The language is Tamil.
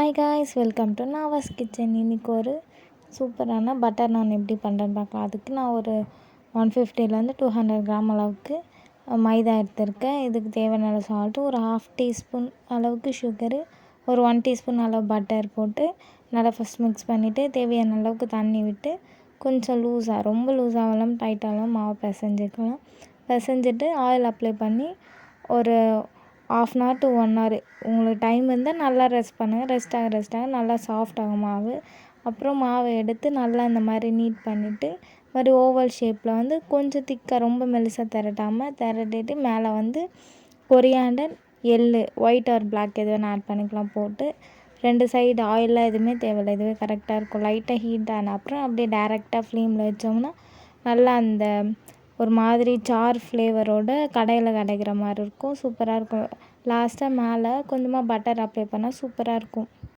Hi guys, welcome to Nawaz kitchen. இன்றைக்கி ஒரு சூப்பரான பட்டர் நான் எப்படி பண்ணுறேன்னு பார்க்கலாம். அதுக்கு நான் ஒரு 150லேருந்து 200 கிராம் அளவுக்கு மைதா எடுத்திருக்கேன். இதுக்கு தேவையான சால்ட்டு, ஒரு 1/2 டீஸ்பூன் அளவுக்கு சுகரு, ஒரு 1 டீஸ்பூன் அளவு பட்டர் போட்டு நல்லா ஃபஸ்ட் மிக்ஸ் பண்ணிவிட்டு தேவையான அளவுக்கு தண்ணி விட்டு கொஞ்சம் லூஸாக, ரொம்ப லூஸாகலாம் டைட்டாகவும் மாவு பிசைஞ்சிக்கலாம். பிசைஞ்சிட்டு ஆயில் அப்ளை பண்ணி ஒரு 1/2 அன் ஹவர் டு 1 ஹவர் உங்களுக்கு டைம் இருந்தால் நல்லா ரெஸ்ட் பண்ணுங்கள். ரெஸ்ட் ஆக நல்லா சாஃப்ட் ஆகும் மாவு. அப்புறம் மாவை எடுத்து நல்லா இந்த மாதிரி நீட் பண்ணிவிட்டு மாதிரி ஓவல் ஷேப்பில் வந்து கொஞ்சம் திக்காக, ரொம்ப மெலிசாக திரட்டிட்டு மேலே வந்து கொரியாண்டர், எள்ளு, ஒயிட் ஆர் பிளாக் எது வேணால் ஆட் பண்ணிக்கலாம். போட்டு 2 சைடு ஆயிலெலாம் எதுவுமே தேவையில்லை, இதுவே கரெக்டாக இருக்கும். லைட்டாக ஹீட் ஆன அப்புறம் அப்படியே டேரெக்டாக ஃப்ளேமில் வச்சோம்னா நல்லா அந்த ஒரு மாதிரி சார் ஃப்ளேவரோட கடையில் கிடைக்கிற மாதிரி இருக்கும். சூப்பராக இருக்கும். லாஸ்ட்டாக மேலே கொஞ்சமாக பட்டர் அப்ளை பண்ணால் சூப்பராக இருக்கும்.